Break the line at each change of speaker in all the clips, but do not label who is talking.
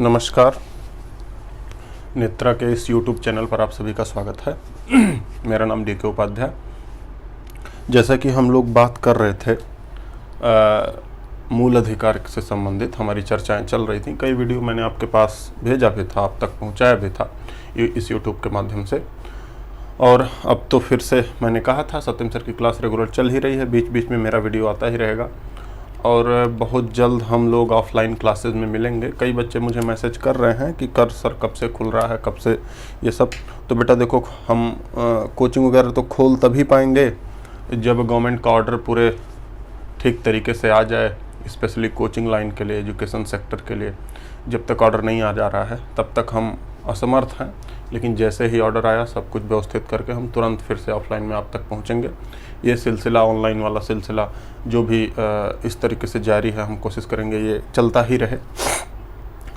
नमस्कार। नेत्रा के इस YouTube चैनल पर आप सभी का स्वागत है। मेरा नाम DK उपाध्याय। जैसा कि हम लोग बात कर रहे थे मूल अधिकार से संबंधित हमारी चर्चाएं चल रही थी। कई वीडियो मैंने आपके पास भेजा भी था, आप तक पहुंचाया भी था इस YouTube के माध्यम से। और अब तो फिर से मैंने कहा था सत्यम सर की क्लास रेगुलर चल ही रही है, बीच बीच में मेरा वीडियो आता ही रहेगा और बहुत जल्द हम लोग ऑफलाइन क्लासेस में मिलेंगे। कई बच्चे मुझे मैसेज कर रहे हैं कि सर कब से खुल रहा है, कब से ये सब। तो बेटा देखो, हम कोचिंग वगैरह तो खोल तभी पाएंगे जब गवर्नमेंट का ऑर्डर पूरे ठीक तरीके से आ जाए, स्पेशली कोचिंग लाइन के लिए, एजुकेशन सेक्टर के लिए। जब तक ऑर्डर नहीं आ जा रहा है तब तक हम असमर्थ हैं, लेकिन जैसे ही ऑर्डर आया सब कुछ व्यवस्थित करके हम तुरंत फिर से ऑफलाइन में आप तक पहुंचेंगे। ये सिलसिला, ऑनलाइन वाला सिलसिला जो भी इस तरीके से जारी है, हम कोशिश करेंगे ये चलता ही रहे।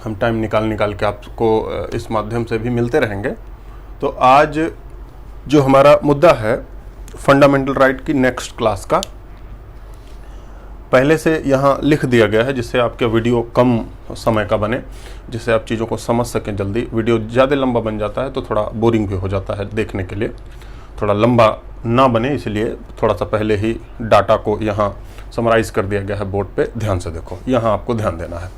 हम टाइम निकाल के आपको इस माध्यम से भी मिलते रहेंगे। तो आज जो हमारा मुद्दा है फंडामेंटल राइट की नेक्स्ट क्लास का, पहले से यहाँ लिख दिया गया है जिससे आपका वीडियो कम समय का बने, जिससे आप चीज़ों को समझ सकें जल्दी। वीडियो ज़्यादा लंबा बन जाता है तो थोड़ा बोरिंग भी हो जाता है देखने के लिए, थोड़ा लंबा ना बने इसलिए थोड़ा सा पहले ही डाटा को यहाँ समराइज़ कर दिया गया है बोर्ड पे। ध्यान से देखो, यहाँ आपको ध्यान देना है।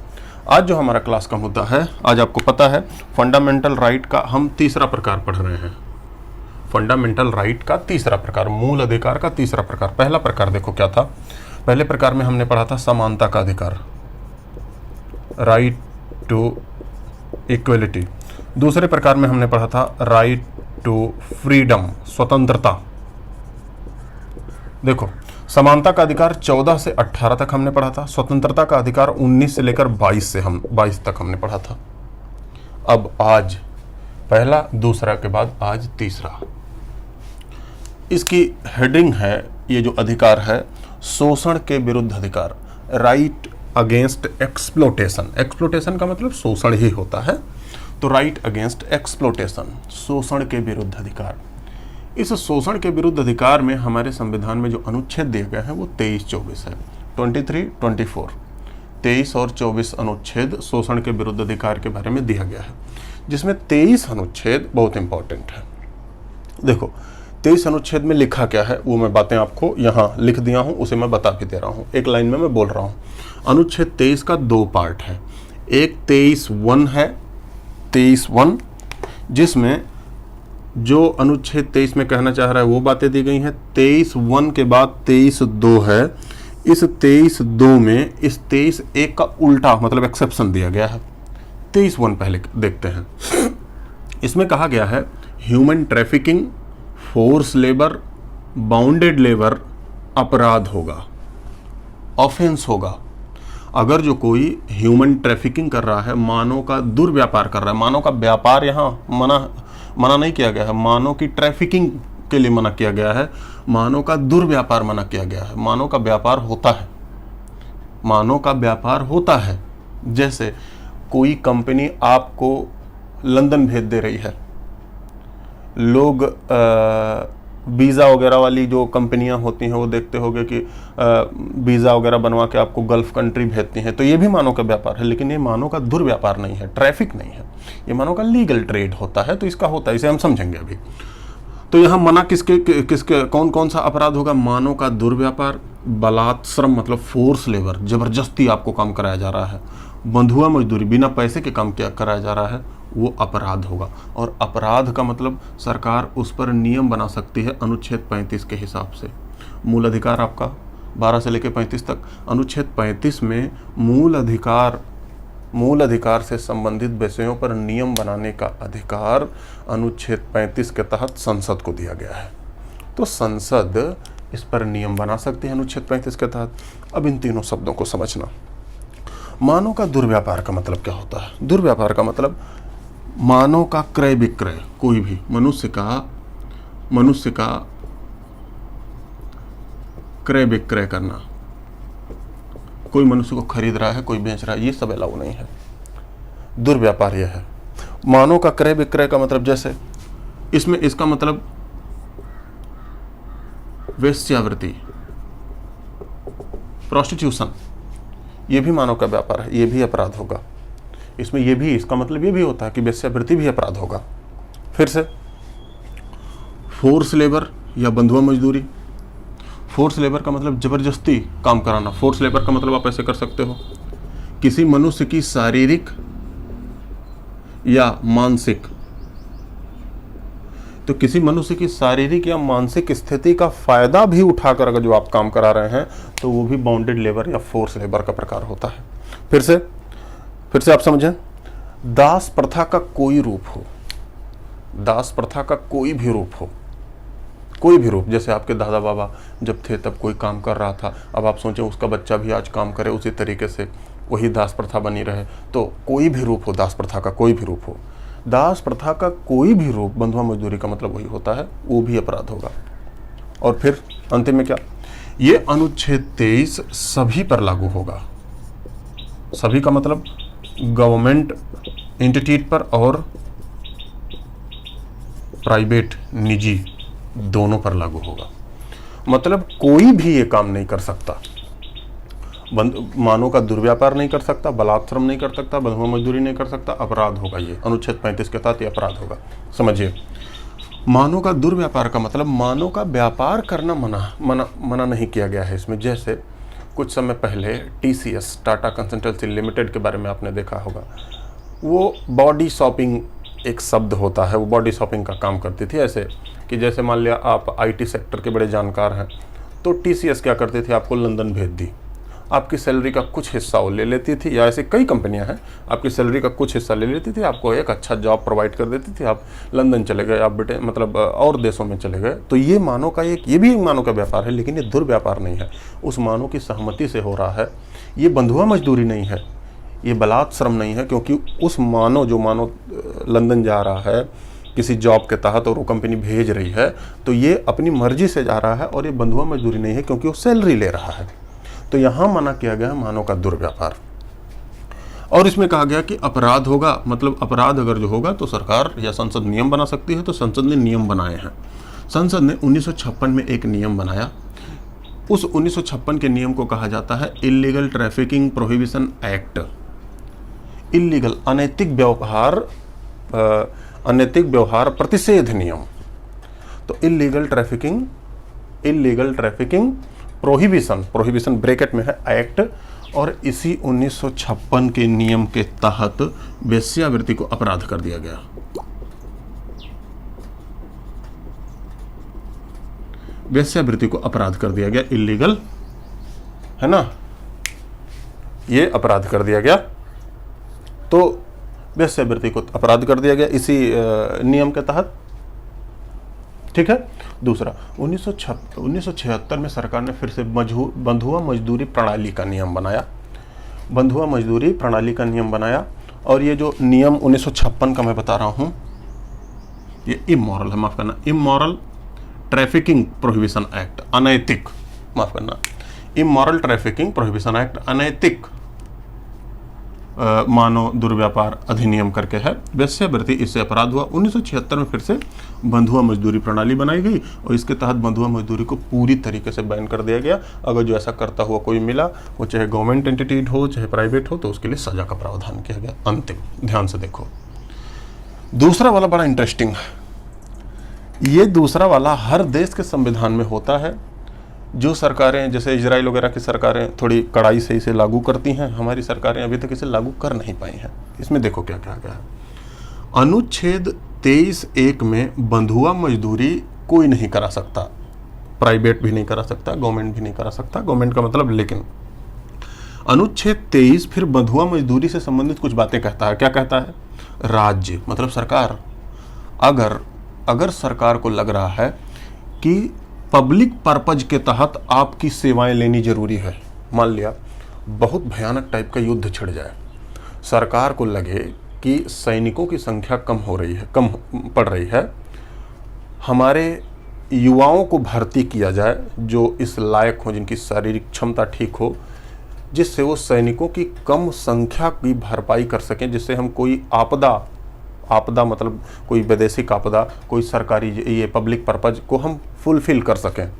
आज जो हमारा क्लास का मुद्दा है, आज आपको पता है फंडामेंटल राइट का हम तीसरा प्रकार पढ़ रहे हैं। फंडामेंटल राइट का तीसरा प्रकार, मूल अधिकार का तीसरा प्रकार। पहला प्रकार देखो क्या था। पहले प्रकार में हमने पढ़ा था समानता का अधिकार, राइट टू इक्वलिटी। दूसरे प्रकार में हमने पढ़ा था राइट टू फ्रीडम, स्वतंत्रता। देखो, समानता का अधिकार 14 से 18 तक हमने पढ़ा था। स्वतंत्रता का अधिकार 19 से लेकर 22 तक हमने पढ़ा था। अब आज पहला, दूसरा के बाद आज तीसरा। इसकी हेडिंग है, ये जो अधिकार है, शोषण के विरुद्ध अधिकार, राइट अगेंस्ट एक्सप्लोटेशन। एक्सप्लोटेशन का मतलब शोषण ही होता है, तो राइट अगेंस्ट एक्सप्लोटेशन, शोषण के विरुद्ध अधिकार। इस शोषण के विरुद्ध अधिकार में हमारे संविधान में जो अनुच्छेद दिए गए हैं वो 23-24 है। 23-24, 23 और 24 अनुच्छेद शोषण के विरुद्ध अधिकार के बारे में दिया गया है, जिसमें 23 अनुच्छेद बहुत इंपॉर्टेंट है। देखो, 23 अनुच्छेद में लिखा क्या है वो मैं बातें आपको यहाँ लिख दिया हूँ, उसे मैं बता भी दे रहा हूँ, एक लाइन में मैं बोल रहा हूँ। अनुच्छेद 23 का दो पार्ट है। एक 23(1) है, 23(1), जिसमें जो अनुच्छेद 23 में कहना चाह रहा है वो बातें दी गई हैं। 23(1) के बाद 23(2) है। इस 23(2) में इस 23(1) का उल्टा मतलब एक्सेप्शन दिया गया है। 23(1) पहले देखते हैं। इसमें कहा गया है human trafficking, force labour, bounded labour अपराध होगा, ऑफेंस होगा। अगर जो कोई ह्यूमन ट्रैफिकिंग कर रहा है, मानव का दुर्व्यापार कर रहा है, मानव का व्यापार यहाँ मना नहीं किया गया है, मानव की ट्रैफिकिंग के लिए मना किया गया है, मानव का दुर्व्यापार मना किया गया है। मानव का व्यापार होता है, मानव का व्यापार होता है। जैसे कोई कंपनी आपको लंदन भेज दे रही है, लोग वीज़ा वगैरह वाली जो कंपनियां होती हैं वो देखते होंगे कि वीज़ा वगैरह बनवा के आपको गल्फ कंट्री भेजती हैं, तो ये भी मानव का व्यापार है, लेकिन ये मानव का दुर्व्यापार नहीं है, ट्रैफिक नहीं है, ये मानव का लीगल ट्रेड होता है। तो इसका होता है, इसे हम समझेंगे अभी। तो यहाँ मना किसके कौन कौन सा अपराध होगा? मानव का दुर्व्यापार, बलात्श्रम मतलब फोर्स लेबर, जबरदस्ती आपको काम कराया जा रहा है, बंधुआ मजदूरी, बिना पैसे के काम कराया जा रहा है, वो अपराध होगा। और अपराध का मतलब सरकार उस पर नियम बना सकती है अनुच्छेद 35 के हिसाब से। मूल अधिकार आपका 12 से लेकर 35 तक। अनुच्छेद 35 में मूल अधिकार से संबंधित विषयों पर नियम बनाने का अधिकार अनुच्छेद 35 के तहत संसद को दिया गया है। तो संसद इस पर नियम बना सकती है अनुच्छेद 35 के तहत। अब इन तीनों शब्दों को समझना। मानव का दुर्व्यापार का मतलब क्या होता है? दुर्व्यापार का मतलब मानव का क्रय विक्रय, कोई भी मनुष्य का क्रय विक्रय करना, कोई मनुष्य को खरीद रहा है, कोई बेच रहा है, ये सब अलाउ नहीं है। दुर्व्यापार यह है। मानव का क्रय विक्रय का मतलब, जैसे इसमें इसका मतलब वेश्यावृत्ति, प्रोस्टिट्यूशन, ये भी मानव का व्यापार है, ये भी अपराध होगा। इसमें ये भी, इसका मतलब ये भी होता है कि वेश्यावृत्ति भी अपराध होगा। फिर से फोर्स लेबर या बंधुआ मजदूरी। फोर्स लेबर का मतलब जबरदस्ती काम कराना। फोर्स लेबर का मतलब आप ऐसे कर सकते हो, किसी मनुष्य की शारीरिक या मानसिक, तो किसी मनुष्य की शारीरिक या मानसिक स्थिति का फायदा भी उठाकर अगर जो आप काम करा रहे हैं तो वो भी बाउंडेड लेबर या फोर्स लेबर का प्रकार होता है। फिर से आप समझें, दास प्रथा का कोई रूप हो, दास प्रथा का कोई भी रूप हो, कोई भी रूप, जैसे आपके दादा बाबा जब थे तब कोई काम कर रहा था, अब आप सोचें उसका बच्चा भी आज काम करे उसी तरीके से, वही दास प्रथा बनी रहे, तो कोई भी रूप हो दास प्रथा का, कोई भी रूप हो, दास प्रथा का कोई भी रूप बंधुआ मजदूरी का मतलब वही होता है, वो भी अपराध होगा। और फिर अंतिम में क्या, ये अनुच्छेद 23 सभी पर लागू होगा। सभी का मतलब गवर्नमेंट एंटिटी पर और प्राइवेट निजी दोनों पर लागू होगा। मतलब कोई भी ये काम नहीं कर सकता, मानव का दुर्व्यापार नहीं कर सकता, बलात्श्रम नहीं कर सकता, बंधुआ मजदूरी नहीं कर सकता, अपराध होगा। ये अनुच्छेद 35 के तहत ये अपराध होगा। समझिए, मानव का दुर्व्यापार का मतलब मानव का व्यापार करना मना नहीं किया गया है इसमें। जैसे कुछ समय पहले TCS टाटा कंसल्टेंसी लिमिटेड के बारे में आपने देखा होगा, वो बॉडी शॉपिंग एक शब्द होता है, वो बॉडी शॉपिंग का काम करती थी। ऐसे कि जैसे मान लिया आप IT सेक्टर के बड़े जानकार हैं, तो TCS क्या करती थी, आपको लंदन भेज दी, आपकी सैलरी का कुछ हिस्सा वो ले लेती थी, या ऐसे कई कंपनियां हैं, आपकी सैलरी का कुछ हिस्सा ले लेती थी, आपको एक अच्छा जॉब प्रोवाइड कर देती थी, आप लंदन चले गए, आप बेटे मतलब और देशों में चले गए। तो ये मानव का ये भी एक मानव का व्यापार है, लेकिन ये दुर्व्यापार नहीं है, उस मानव की सहमति से हो रहा है। ये बंधुआ मजदूरी नहीं है, ये बलात्श्रम नहीं है, क्योंकि उस मानव जो मानव लंदन जा रहा है किसी जॉब के तहत और वो कंपनी भेज रही है, तो ये अपनी मर्जी से जा रहा है और ये बंधुआ मजदूरी नहीं है, क्योंकि वो सैलरी ले रहा है। तो यहां मना किया गया है मानव का दुर्व्यापार। और इसमें कहा गया कि अपराध होगा, मतलब अपराध अगर जो होगा तो सरकार या संसद नियम बना सकती है। तो संसद ने नियम बनाए हैं। संसद ने 1956 में एक नियम बनाया, उस 1956 के नियम को कहा जाता है illegal trafficking prohibition act. Illegal अनैतिक व्यवहार प्रतिषेध नियम। तो इलीगल ट्रैफिकिंग प्रोहिबिशन ब्रैकेट में है एक्ट, और इसी 1956 के नियम के तहत वेश्यावृत्ति को अपराध कर दिया गया। वेश्यावृत्ति को अपराध कर दिया गया, इलीगल है ना, ये अपराध कर दिया गया। तो वेश्यावृत्ति को अपराध कर दिया गया इसी नियम के तहत। ठीक है। दूसरा 1976 में सरकार ने फिर से बंधुआ मजदूरी प्रणाली का नियम बनाया। बंधुआ मजदूरी प्रणाली का नियम बनाया, और ये जो नियम 1956 का मैं बता रहा हूं, ये इमोरल है, माफ करना, इमोरल ट्रैफिकिंग प्रोहिबिशन एक्ट, अनैतिक, माफ करना, इमोरल ट्रैफिकिंग प्रोहिबिशन एक्ट, अनैतिक मानव दुर्व्यापार अधिनियम करके है। वेश्यावृत्ति इससे अपराध हुआ। 1976 में फिर से बंधुआ मजदूरी प्रणाली बनाई गई, और इसके तहत बंधुआ मजदूरी को पूरी तरीके से बैन कर दिया गया। अगर जो ऐसा करता हुआ कोई मिला, वो चाहे गवर्नमेंट एंटिटी हो चाहे प्राइवेट हो, तो उसके लिए सजा का प्रावधान किया गया। अंतिम ध्यान से देखो, दूसरा वाला बड़ा इंटरेस्टिंग है। ये दूसरा वाला हर देश के संविधान में होता है। जो सरकारें, जैसे इजराइल वगैरह की सरकारें थोड़ी कड़ाई से इसे लागू करती हैं, हमारी सरकारें अभी तक इसे लागू कर नहीं पाई हैं। इसमें देखो क्या क्या है। अनुच्छेद 23(1) में बंधुआ मजदूरी कोई नहीं करा सकता, प्राइवेट भी नहीं करा सकता, गवर्नमेंट भी नहीं करा सकता। गवर्नमेंट का मतलब, लेकिन अनुच्छेद 23 फिर बंधुआ मजदूरी से संबंधित कुछ बातें कहता है। क्या कहता है? राज्य मतलब सरकार, अगर सरकार को लग रहा है कि पब्लिक पर्पज के तहत आपकी सेवाएं लेनी जरूरी है, मान लिया बहुत भयानक टाइप का युद्ध छिड़ जाए, सरकार को लगे कि सैनिकों की संख्या कम पड़ रही है, हमारे युवाओं को भर्ती किया जाए जो इस लायक हो, जिनकी शारीरिक क्षमता ठीक हो, जिससे वो सैनिकों की कम संख्या की भरपाई कर सकें, जिससे हम कोई आपदा मतलब कोई वैदेशिक आपदा, कोई सरकारी ये पब्लिक पर्पज को हम फुलफिल कर सकें।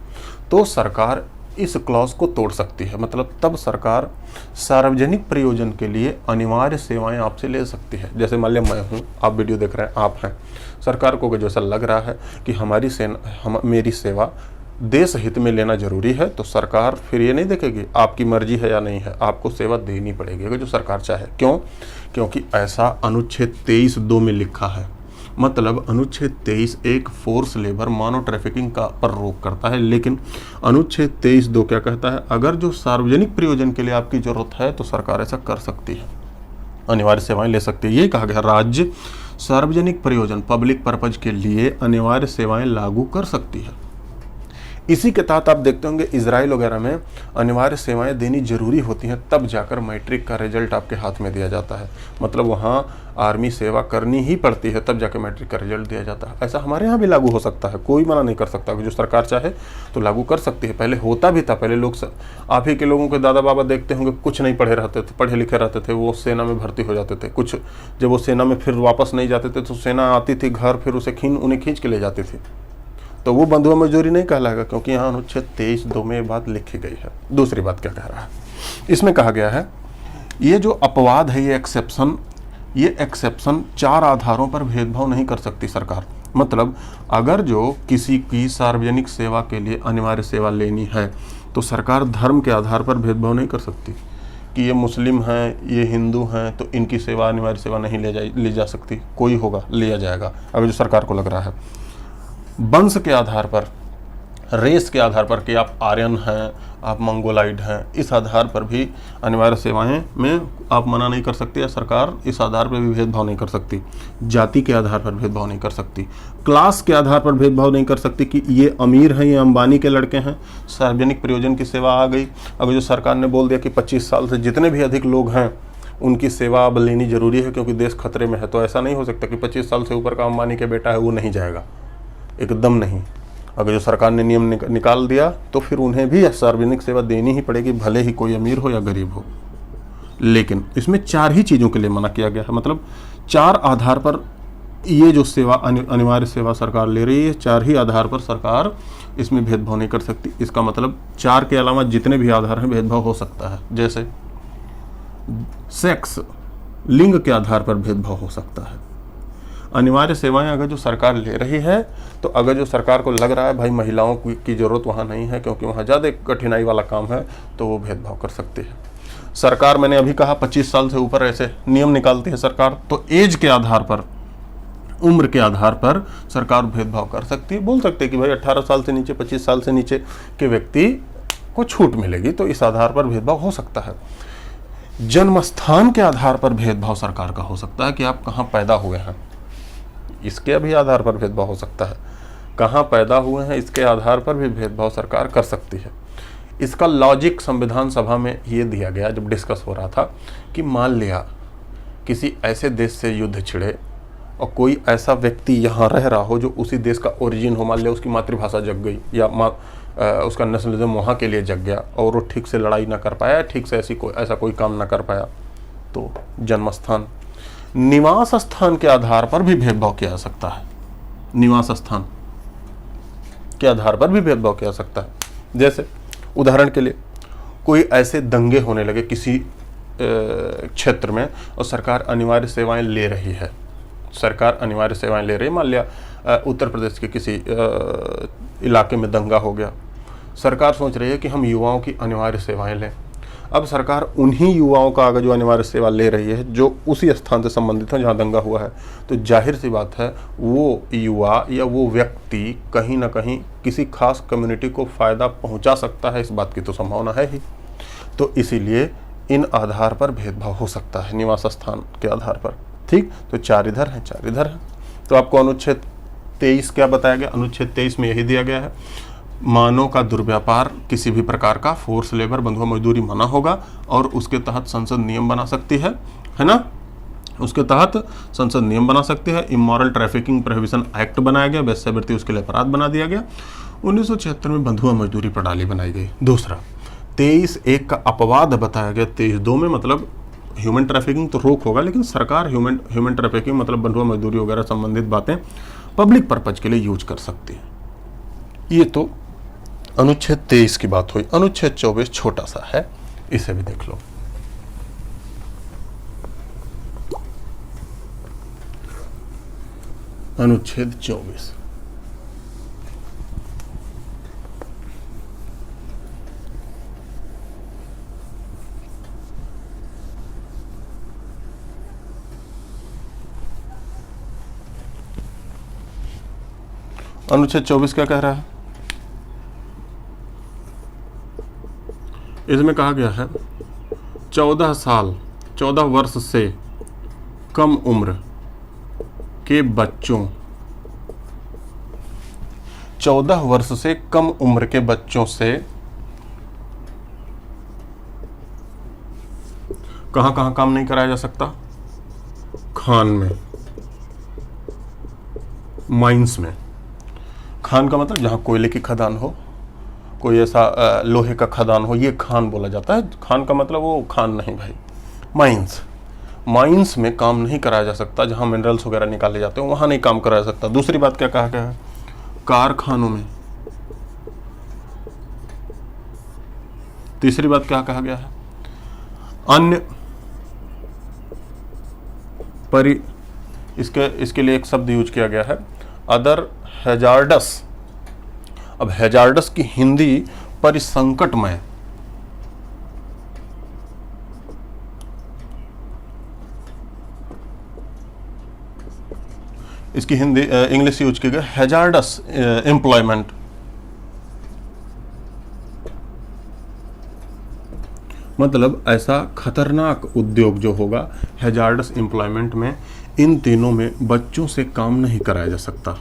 तो सरकार इस क्लॉज को तोड़ सकती है। मतलब तब सरकार सार्वजनिक प्रयोजन के लिए अनिवार्य सेवाएं आपसे ले सकती है। जैसे मान लिया मैं हूँ, आप वीडियो देख रहे हैं, आप हैं, सरकार को जैसा लग रहा है कि मेरी सेवा देश हित में लेना जरूरी है, तो सरकार फिर ये नहीं देखेगी आपकी मर्जी है या नहीं है, आपको सेवा देनी पड़ेगी अगर जो सरकार चाहे। क्यों? क्योंकि ऐसा अनुच्छेद 23(2) में लिखा है। मतलब अनुच्छेद 23 एक फोर्स लेबर मानव ट्रैफिकिंग का पर रोक करता है, लेकिन अनुच्छेद 23(2) क्या कहता है? अगर जो सार्वजनिक प्रयोजन के लिए आपकी जरूरत है तो सरकार ऐसा कर सकती है, अनिवार्य सेवाएं ले सकती है। ये कहा गया राज्य सार्वजनिक प्रयोजन पब्लिक पर्पज के लिए अनिवार्य सेवाएं लागू कर सकती है। इसी के तहत आप देखते होंगे इजराइल वगैरह में अनिवार्य सेवाएं देनी जरूरी होती हैं, तब जाकर मैट्रिक का रिजल्ट आपके हाथ में दिया जाता है। मतलब वहाँ आर्मी सेवा करनी ही पड़ती है, तब जाकर मैट्रिक का रिजल्ट दिया जाता है। ऐसा हमारे यहाँ भी लागू हो सकता है, कोई मना नहीं कर सकता, जो सरकार चाहे तो लागू कर सकती है। पहले होता भी था, पहले लोग आप ही के लोगों के दादा बाबा देखते होंगे कुछ नहीं पढ़े रहते थे, पढ़े लिखे रहते थे, वो सेना में भर्ती हो जाते थे। कुछ जब वो सेना में फिर वापस नहीं जाते थे तो सेना आती थी घर, फिर उन्हें खींच के ले जाती थी, तो वो बंधुआ मजदूरी नहीं कहलाएगा, क्योंकि यहाँ अनुच्छेद 23(2) में ये बात लिखी गई है। दूसरी बात क्या कह रहा है, इसमें कहा गया है ये जो अपवाद है, ये एक्सेप्शन 4 आधारों पर भेदभाव नहीं कर सकती सरकार। मतलब अगर जो किसी की सार्वजनिक सेवा के लिए अनिवार्य सेवा लेनी है तो सरकार धर्म के आधार पर भेदभाव नहीं कर सकती कि ये मुस्लिम हैं, ये हिंदू हैं, तो इनकी सेवा अनिवार्य सेवा नहीं ली जा सकती। कोई होगा लिया जाएगा अगर जो सरकार को लग रहा है। वंश के आधार पर, रेस के आधार पर कि आप आर्यन हैं, आप मंगोलाइड हैं, इस आधार पर भी अनिवार्य सेवाएं में आप मना नहीं कर सकती, या सरकार इस आधार पर भी भेदभाव नहीं कर सकती। जाति के आधार पर भेदभाव नहीं कर सकती, क्लास के आधार पर भेदभाव नहीं कर सकती कि ये अमीर हैं, ये अंबानी के लड़के हैं, सार्वजनिक प्रयोजन की सेवा आ गई। अगर जो सरकार ने बोल दिया कि 25 साल से जितने भी अधिक लोग हैं उनकी सेवा अब लेनी जरूरी है क्योंकि देश खतरे में है, तो ऐसा नहीं हो सकता कि 25 साल से ऊपर का अंबानी के बेटा है वो नहीं जाएगा, एकदम नहीं। अगर जो सरकार ने नियम निकाल दिया तो फिर उन्हें भी सार्वजनिक सेवा देनी ही पड़ेगी, भले ही कोई अमीर हो या गरीब हो। लेकिन इसमें 4 ही चीज़ों के लिए मना किया गया है। मतलब 4 आधार पर ये जो सेवा अनिवार्य सेवा सरकार ले रही है, 4 ही आधार पर सरकार इसमें भेदभाव नहीं कर सकती। इसका मतलब 4 के अलावा जितने भी आधार हैं भेदभाव हो सकता है। जैसे सेक्स, लिंग के आधार पर भेदभाव हो सकता है। अनिवार्य सेवाएं अगर जो सरकार ले रही है तो अगर जो सरकार को लग रहा है भाई महिलाओं की ज़रूरत वहाँ नहीं है क्योंकि वहाँ ज़्यादा कठिनाई वाला काम है, तो वो भेदभाव कर सकती है सरकार। मैंने अभी कहा 25 साल से ऊपर ऐसे नियम निकालती है सरकार, तो एज के आधार पर, उम्र के आधार पर सरकार भेदभाव कर सकती है। बोल सकते हैं कि भाई 18 साल से नीचे, 25 साल से नीचे के व्यक्ति को छूट मिलेगी, तो इस आधार पर भेदभाव हो सकता है। जन्म स्थान के आधार पर भेदभाव सरकार का हो सकता है कि आप कहाँ पैदा हुए हैं, इसके भी आधार पर भेदभाव हो सकता है। कहाँ पैदा हुए हैं इसके आधार पर भी भेदभाव सरकार कर सकती है। इसका लॉजिक संविधान सभा में ये दिया गया जब डिस्कस हो रहा था कि मान लिया किसी ऐसे देश से युद्ध छिड़े और कोई ऐसा व्यक्ति यहाँ रह रहा हो जो उसी देश का ओरिजिन हो, मान लिया उसकी मातृभाषा जग गई या उसका नेशनलिज्म वहाँ के लिए जग गया और वो ठीक से लड़ाई ना कर पाया, ठीक से ऐसा कोई काम ना कर पाया, तो जन्म स्थान, निवास स्थान के आधार पर भी भेदभाव किया जा सकता है। निवास स्थान के आधार पर भी भेदभाव किया जा सकता है। जैसे उदाहरण के लिए कोई ऐसे दंगे होने लगे किसी क्षेत्र में और सरकार अनिवार्य सेवाएं ले रही है, सरकार अनिवार्य सेवाएं ले रही है। मान लिया उत्तर प्रदेश के किसी इलाके में दंगा हो गया, सरकार सोच रही है कि हम युवाओं की अनिवार्य सेवाएं लें। अब सरकार उन्हीं युवाओं का अगर जो अनिवार्य सेवा ले रही है जो उसी स्थान से संबंधित है जहाँ दंगा हुआ है, तो जाहिर सी बात है वो युवा या वो व्यक्ति कहीं ना कहीं किसी खास कम्युनिटी को फ़ायदा पहुँचा सकता है, इस बात की तो संभावना है ही। तो इसीलिए इन आधार पर भेदभाव हो सकता है, निवास स्थान के आधार पर। ठीक, तो 4 इधर हैं, 4 इधर हैं। तो आपको अनुच्छेद 23 क्या बताया गया? अनुच्छेद 23 में यही दिया गया है, मानव का दुर्व्यापार, किसी भी प्रकार का फोर्स लेबर, बंधुआ मजदूरी मना होगा और उसके तहत संसद नियम बना सकती है ना? उसके तहत संसद नियम बना सकती है। इमोरल ट्रैफिकिंग प्रोहिबिशन एक्ट बनाया गया, वेश्यावृत्ति उसके लिए अपराध बना दिया गया। 1976 में बंधुआ मजदूरी प्रणाली बनाई गई। दूसरा 23(1) का अपवाद बताया गया 23(2) में, मतलब ह्यूमन ट्रैफिकिंग तो रोक होगा, लेकिन सरकार ह्यूमन ट्रैफिकिंग मतलब बंधुआ मजदूरी वगैरह संबंधित बातें पब्लिक पर्पज के लिए यूज कर सकती है। ये तो अनुच्छेद 23 की बात हुई, अनुच्छेद 24 छोटा सा है, इसे भी देख लो। अनुच्छेद 24, अनुच्छेद 24 क्या कह रहा है? इसमें कहा गया है 14 वर्ष से कम उम्र के बच्चों, 14 वर्ष से कम उम्र के बच्चों से कहां कहां काम नहीं कराया जा सकता? खान में, माइंस में। खान का मतलब जहां कोयले की खदान हो, कोई ऐसा लोहे का खदान हो, ये खान बोला जाता है। खान का मतलब वो खान नहीं भाई, माइंस। माइंस में काम नहीं कराया जा सकता, जहां मिनरल्स वगैरह निकाले जाते हैं वहां नहीं काम कराया जा सकता। दूसरी बात क्या कहा गया है? कारखानों में। तीसरी बात क्या कहा गया है? अन्य इसके लिए एक शब्द यूज किया गया है, अदर हैजार्डस। अब हैजार्डस की हिंदी परिसंकटमय, इसकी हिंदी इंग्लिश यूज की गई हैजार्डस एम्प्लॉयमेंट। मतलब ऐसा खतरनाक उद्योग जो होगा हैजार्डस एम्प्लॉयमेंट में, इन तीनों में बच्चों से काम नहीं कराया जा सकता।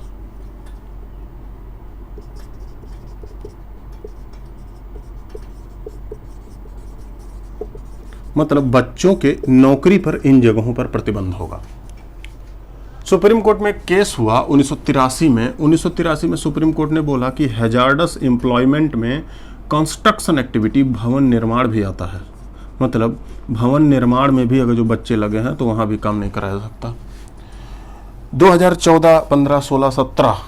मतलब बच्चों के नौकरी पर इन जगहों पर प्रतिबंध होगा। सुप्रीम कोर्ट में केस हुआ 1983 में। 1983 में सुप्रीम कोर्ट ने बोला कि हैजार्डस एम्प्लॉयमेंट में कंस्ट्रक्शन एक्टिविटी, भवन निर्माण भी आता है। मतलब भवन निर्माण में भी अगर जो बच्चे लगे हैं तो वहां भी काम नहीं कराया जा सकता। 2014, 15, 16,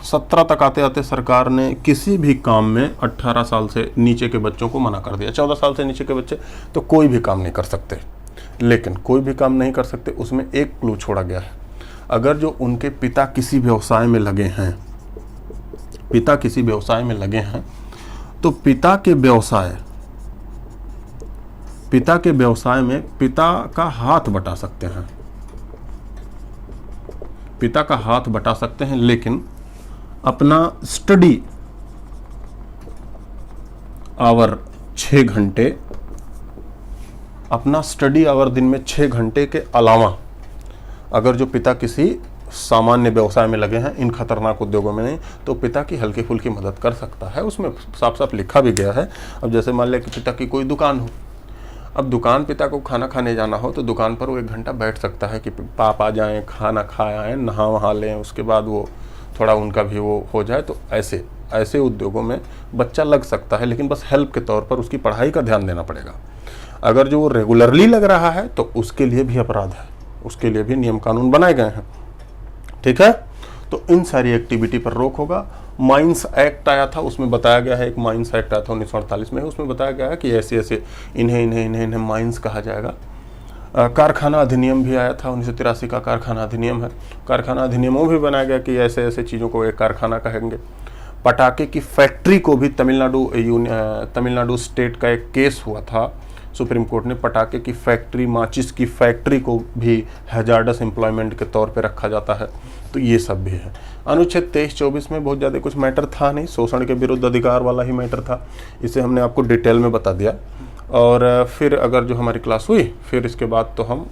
17 तक आते आते सरकार ने किसी भी काम में 18 साल से नीचे के बच्चों को मना कर दिया। 14 साल से नीचे के बच्चे तो कोई भी काम नहीं कर सकते। लेकिन कोई भी काम नहीं कर सकते, उसमें एक क्लू छोड़ा गया है। अगर जो उनके पिता किसी व्यवसाय में लगे हैं, पिता किसी व्यवसाय में लगे हैं, तो पिता के व्यवसाय में पिता का हाथ बटा सकते हैं, पिता का हाथ बटा सकते हैं। लेकिन अपना स्टडी आवर 6 घंटे, अपना स्टडी आवर दिन में 6 घंटे के अलावा अगर जो पिता किसी सामान्य व्यवसाय में लगे हैं, इन खतरनाक उद्योगों में नहीं, तो पिता की हल्की फुल्की मदद कर सकता है। उसमें साफ साफ लिखा भी गया है। अब जैसे मान लिया कि पिता की कोई दुकान हो, अब दुकान पिता को खाना खाने जाना हो तो दुकान पर वो 1 घंटा बैठ सकता है कि पाप आ जाएं, खाना खा आएँ, नहा वहा लें, उसके बाद वो थोड़ा उनका भी वो हो जाए। तो ऐसे उद्योगों में बच्चा लग सकता है, लेकिन बस हेल्प के तौर पर उसकी पढ़ाई का ध्यान देना पड़ेगा। अगर जो वो रेगुलरली लग रहा है तो उसके लिए भी अपराध है, उसके लिए भी नियम कानून बनाए गए हैं। ठीक है, तो इन सारी एक्टिविटी पर रोक होगा। माइंस एक्ट आया था, उसमें बताया गया है, एक माइंस एक्ट आया था 1948 में, उसमें बताया गया है कि ऐसे ऐसे इन्हें माइंस कहा जाएगा। कारखाना अधिनियम भी आया था 1983 का, कारखाना अधिनियम है। कारखाना अधिनियमों भी बनाया गया कि ऐसे ऐसे चीज़ों को एक कारखाना कहेंगे। पटाखे की फैक्ट्री को भी तमिलनाडु स्टेट का एक केस हुआ था, सुप्रीम कोर्ट ने पटाखे की फैक्ट्री, माचिस की फैक्ट्री को भी हैजार्डस एम्प्लॉयमेंट के तौर पे रखा जाता है। तो ये सब भी है। अनुच्छेद 23-24 में बहुत ज़्यादा कुछ मैटर था नहीं, शोषण के विरुद्ध अधिकार वाला ही मैटर था। इसे हमने आपको डिटेल में बता दिया। और फिर अगर जो हमारी क्लास हुई, फिर इसके बाद तो हम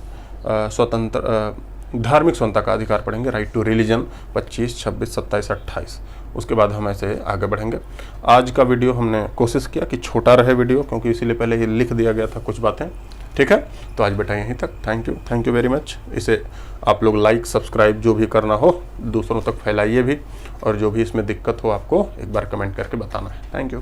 धार्मिक स्वतंत्रता का अधिकार पढ़ेंगे, राइट टू रिलीजन 25, 26, 27, 28। उसके बाद हम ऐसे आगे बढ़ेंगे। आज का वीडियो हमने कोशिश किया कि छोटा रहे वीडियो, क्योंकि इसीलिए पहले ये लिख दिया गया था कुछ बातें। ठीक है, तो आज बेटा यहीं तक। Thank you very much. इसे आप लोग लाइक, सब्सक्राइब जो भी करना हो दूसरों तक फैलाइए भी, और जो भी इसमें दिक्कत हो आपको एक बार कमेंट करके बताना है। Thank you.